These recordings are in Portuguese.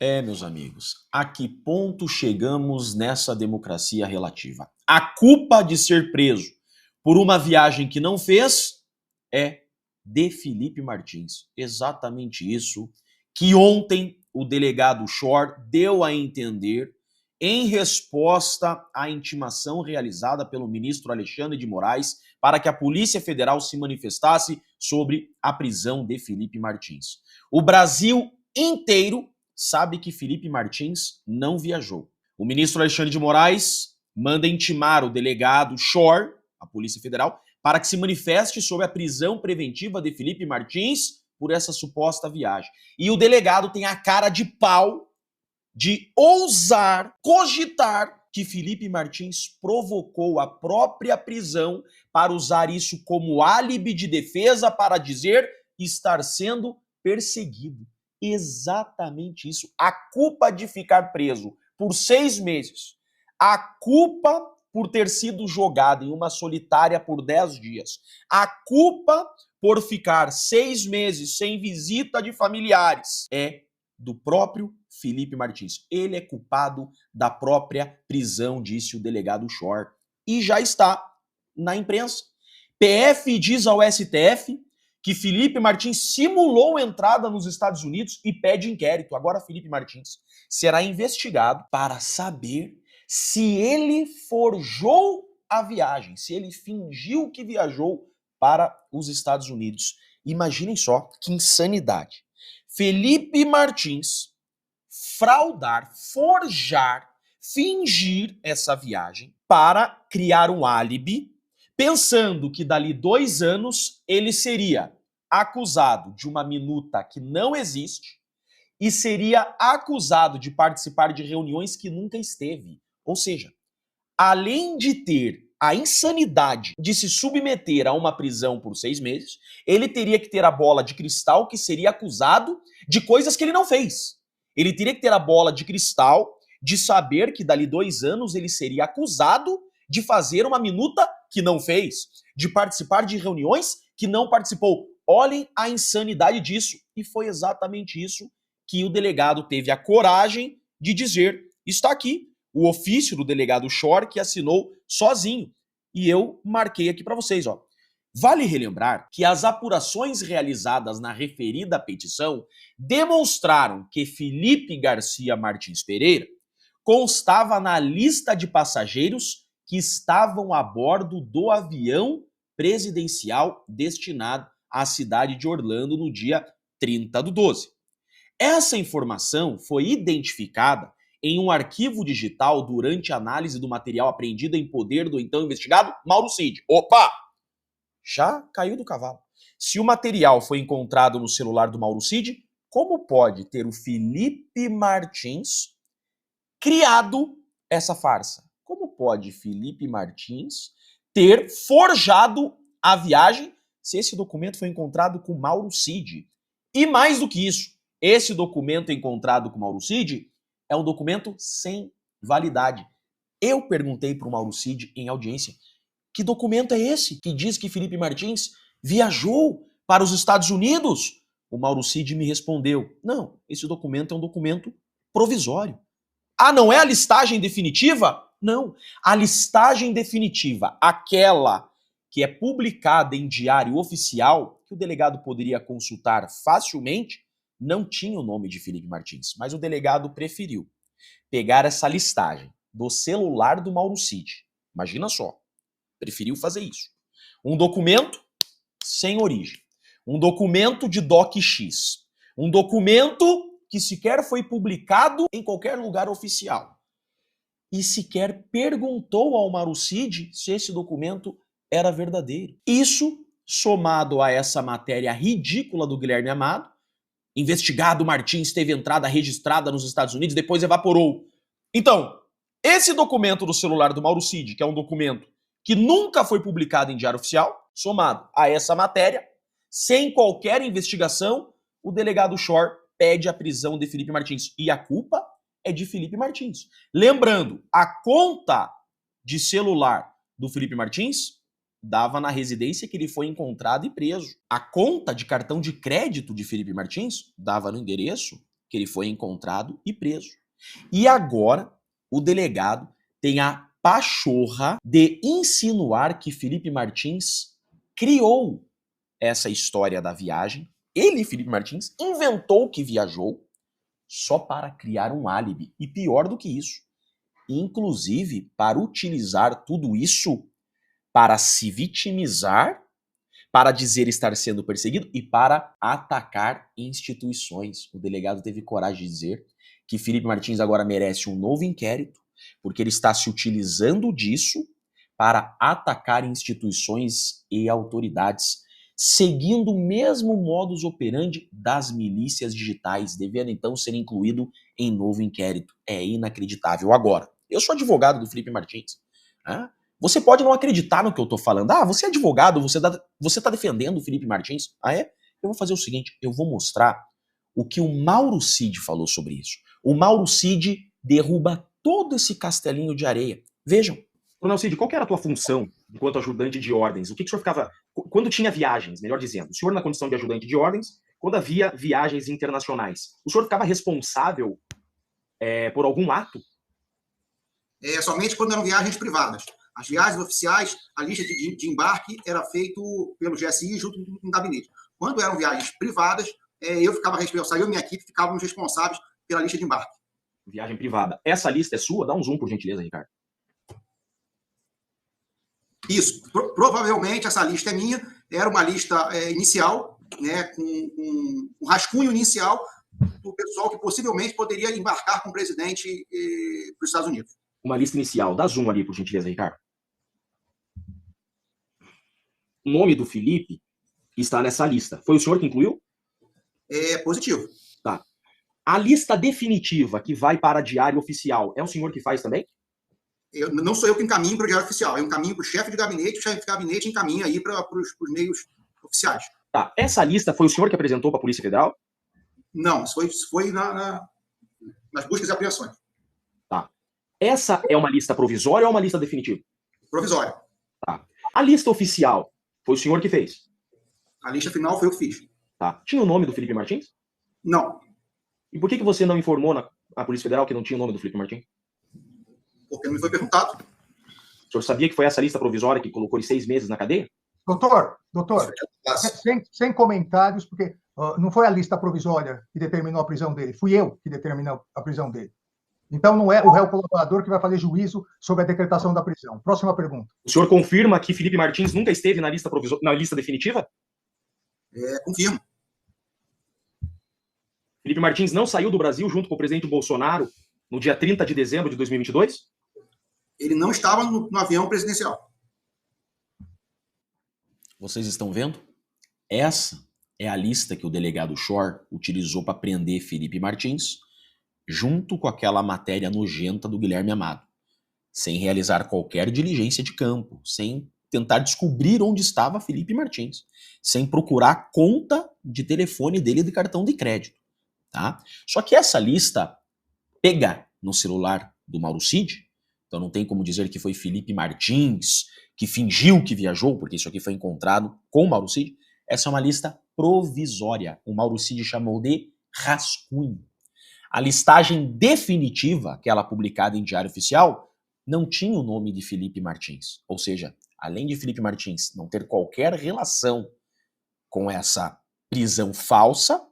Meus amigos, a que ponto chegamos nessa democracia relativa? A culpa de ser preso por uma viagem que não fez é de Felipe Martins. Exatamente isso que ontem o delegado Shor deu a entender em resposta à intimação realizada pelo ministro Alexandre de Moraes para que a Polícia Federal se manifestasse sobre a prisão de Felipe Martins. O Brasil inteiro sabe que Felipe Martins não viajou. O ministro Alexandre de Moraes manda intimar o delegado Shor, a Polícia Federal, para que se manifeste sobre a prisão preventiva de Felipe Martins por essa suposta viagem. E o delegado tem a cara de pau de ousar cogitar que Felipe Martins provocou a própria prisão para usar isso como álibi de defesa para dizer estar sendo perseguido. Exatamente isso. A culpa de ficar preso por 6 meses, a culpa por ter sido jogado em uma solitária por 10 dias, a culpa por ficar 6 meses sem visita de familiares é do próprio Felipe Martins. Ele é culpado da própria prisão, disse o delegado Shor. E já está na imprensa. PF diz ao STF que Felipe Martins simulou entrada nos Estados Unidos e pede inquérito. Agora Felipe Martins será investigado para saber se ele forjou a viagem, se ele fingiu que viajou para os Estados Unidos. Imaginem só que insanidade. Felipe Martins fraudar, forjar, fingir essa viagem para criar um álibi, pensando que dali 2 anos ele seria acusado de uma minuta que não existe e seria acusado de participar de reuniões que nunca esteve. Ou seja, além de ter a insanidade de se submeter a uma prisão por 6 meses, ele teria que ter a bola de cristal que seria acusado de coisas que ele não fez. Ele teria que ter a bola de cristal de saber que dali 2 anos ele seria acusado de fazer uma minuta que não fez, de participar de reuniões que não participou. Olhem a insanidade disso. E foi exatamente isso que o delegado teve a coragem de dizer. Está aqui o ofício do delegado Shor, que assinou sozinho. E eu marquei aqui para vocês, ó. Vale relembrar que as apurações realizadas na referida petição demonstraram que Felipe Garcia Martins Pereira constava na lista de passageiros que estavam a bordo do avião presidencial destinado à cidade de Orlando no dia 30/12. Essa informação foi identificada em um arquivo digital durante a análise do material apreendido em poder do então investigado Mauro Cid. Opa! Já caiu do cavalo. Se o material foi encontrado no celular do Mauro Cid, como pode ter o Felipe Martins criado essa farsa? Como pode Felipe Martins ter forjado a viagem se esse documento foi encontrado com Mauro Cid? E mais do que isso, esse documento encontrado com Mauro Cid é um documento sem validade. Eu perguntei para o Mauro Cid em audiência, que documento é esse que diz que Felipe Martins viajou para os Estados Unidos? O Mauro Cid me respondeu, não, esse documento é um documento provisório. Ah, não é a listagem definitiva? Não, a listagem definitiva, aquela que é publicada em diário oficial, que o delegado poderia consultar facilmente, não tinha o nome de Felipe Martins, mas o delegado preferiu pegar essa listagem do celular do Mauro Cid. Imagina só, preferiu fazer isso. Um documento sem origem, um documento de DocX, um documento que sequer foi publicado em qualquer lugar oficial e sequer perguntou ao Mauro Cid se esse documento era verdadeiro. Isso, somado a essa matéria ridícula do Guilherme Amado, investigado Martins teve entrada registrada nos Estados Unidos, depois evaporou. Então, esse documento do celular do Mauro Cid, que é um documento que nunca foi publicado em diário oficial, somado a essa matéria, sem qualquer investigação, o delegado Shor pede a prisão de Felipe Martins. E a culpa é de Felipe Martins. Lembrando, a conta de celular do Felipe Martins dava na residência que ele foi encontrado e preso. A conta de cartão de crédito de Felipe Martins dava no endereço que ele foi encontrado e preso. E agora o delegado tem a pachorra de insinuar que Felipe Martins criou essa história da viagem. Ele, Felipe Martins, inventou que viajou só para criar um álibi. E pior do que isso, inclusive para utilizar tudo isso para se vitimizar, para dizer estar sendo perseguido e para atacar instituições. O delegado teve coragem de dizer que Felipe Martins agora merece um novo inquérito, porque ele está se utilizando disso para atacar instituições e autoridades, seguindo o mesmo modus operandi das milícias digitais, devendo então ser incluído em novo inquérito. É inacreditável. Agora, eu sou advogado do Felipe Martins. Né? Você pode não acreditar no que eu tô falando. Ah, você é advogado, você tá defendendo o Felipe Martins? Ah, é? Eu vou fazer o seguinte, eu vou mostrar o que o Mauro Cid falou sobre isso. O Mauro Cid derruba todo esse castelinho de areia. Vejam. Coronel Cid, qual que era a tua função enquanto ajudante de ordens? O que o senhor ficava... Quando tinha viagens, melhor dizendo, o senhor na condição de ajudante de ordens, quando havia viagens internacionais, o senhor ficava responsável por algum ato? Somente quando eram viagens privadas. As viagens oficiais, a lista de embarque era feita pelo GSI junto com o gabinete. Quando eram viagens privadas, eu ficava responsável, eu e minha equipe ficávamos responsáveis pela lista de embarque. Viagem privada. Essa lista é sua? Dá um zoom, por gentileza, Ricardo. Isso. Provavelmente essa lista é minha. Era uma lista inicial, né, com um rascunho inicial do pessoal que possivelmente poderia embarcar com o presidente para os Estados Unidos. Uma lista inicial. Dá zoom ali, por gentileza, Ricardo. O nome do Felipe está nessa lista. Foi o senhor que incluiu? Positivo. Tá. A lista definitiva que vai para a diário oficial, é o senhor que faz também? Não sou eu que encaminho para o diário oficial, eu encaminho para o chefe de gabinete, o chefe de gabinete encaminha aí para os meios oficiais. Tá. Essa lista foi o senhor que apresentou para a Polícia Federal? Não, isso foi nas buscas e apreensões. Tá. Essa é uma lista provisória ou uma lista definitiva? Provisória. Tá. A lista oficial foi o senhor que fez? A lista final foi eu que fiz. Tá. Tinha o nome do Felipe Martins? Não. E por que você não informou a Polícia Federal que não tinha o nome do Felipe Martins? Porque não me foi perguntado. O senhor sabia que foi essa lista provisória que colocou ele 6 meses na cadeia? Doutor, sem comentários, porque não foi a lista provisória que determinou a prisão dele, fui eu que determinou a prisão dele. Então não é o réu colaborador que vai fazer juízo sobre a decretação da prisão. Próxima pergunta. O senhor confirma que Felipe Martins nunca esteve na lista definitiva? Confirmo. Felipe Martins não saiu do Brasil junto com o presidente Bolsonaro no dia 30 de dezembro de 2022? Ele não estava no avião presidencial. Vocês estão vendo? Essa é a lista que o delegado Shor utilizou para prender Felipe Martins, junto com aquela matéria nojenta do Guilherme Amado, sem realizar qualquer diligência de campo, sem tentar descobrir onde estava Felipe Martins, sem procurar a conta de telefone dele de cartão de crédito. Tá? Só que essa lista pega no celular do Mauro Cid, então não tem como dizer que foi Felipe Martins que fingiu que viajou, porque isso aqui foi encontrado com o Mauro Cid. Essa é uma lista provisória. O Mauro Cid chamou de rascunho. A listagem definitiva, aquela publicada em Diário Oficial, não tinha o nome de Felipe Martins. Ou seja, além de Felipe Martins não ter qualquer relação com essa prisão falsa,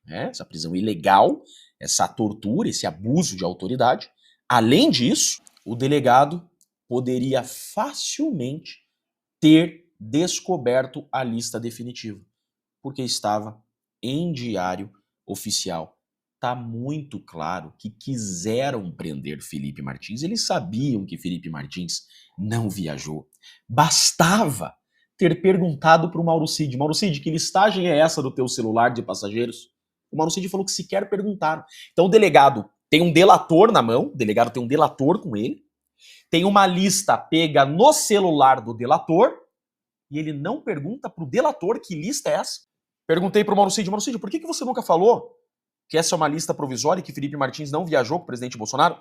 né, essa prisão ilegal, essa tortura, esse abuso de autoridade, além disso, o delegado poderia facilmente ter descoberto a lista definitiva, porque estava em Diário Oficial. Está muito claro que quiseram prender Felipe Martins. Eles sabiam que Felipe Martins não viajou. Bastava ter perguntado para o Mauro Cid: Mauro Cid, que listagem é essa do teu celular de passageiros? O Mauro Cid falou que sequer perguntaram. Então o delegado tem um delator na mão, o delegado tem um delator com ele, tem uma lista pega no celular do delator, e ele não pergunta para o delator que lista é essa. Perguntei para o Mauro Cid: por que você nunca falou que essa é uma lista provisória e que Felipe Martins não viajou com o presidente Bolsonaro?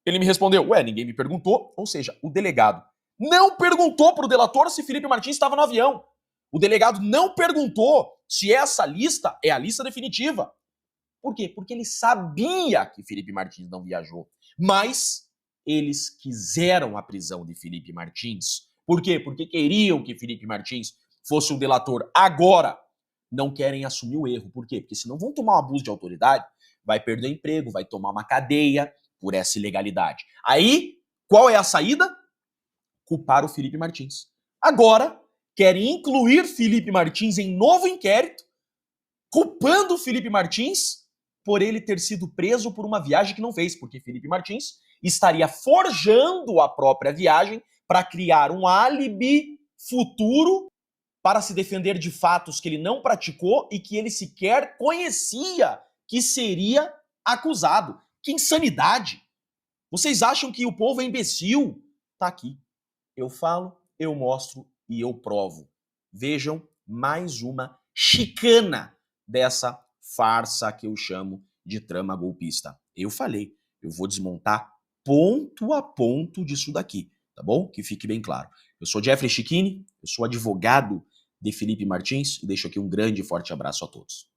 Ele me respondeu: ninguém me perguntou. Ou seja, o delegado não perguntou para o delator se Felipe Martins estava no avião. O delegado não perguntou se essa lista é a lista definitiva. Por quê? Porque ele sabia que Felipe Martins não viajou. Mas eles quiseram a prisão de Felipe Martins. Por quê? Porque queriam que Felipe Martins fosse um delator. Agora, não querem assumir o erro. Por quê? Porque senão vão tomar um abuso de autoridade, vai perder o emprego, vai tomar uma cadeia por essa ilegalidade. Aí, qual é a saída? Culpar o Felipe Martins. Agora, querem incluir Felipe Martins em novo inquérito, culpando o Felipe Martins por ele ter sido preso por uma viagem que não fez, porque Felipe Martins estaria forjando a própria viagem para criar um álibi futuro para se defender de fatos que ele não praticou e que ele sequer conhecia que seria acusado. Que insanidade! Vocês acham que o povo é imbecil? Tá aqui. Eu falo, eu mostro e eu provo. Vejam mais uma chicana dessa farsa que eu chamo de trama golpista. Eu falei, eu vou desmontar ponto a ponto disso daqui, tá bom? Que fique bem claro. Eu sou Jeffrey Chicchini, eu sou advogado de Felipe Martins e deixo aqui um grande e forte abraço a todos.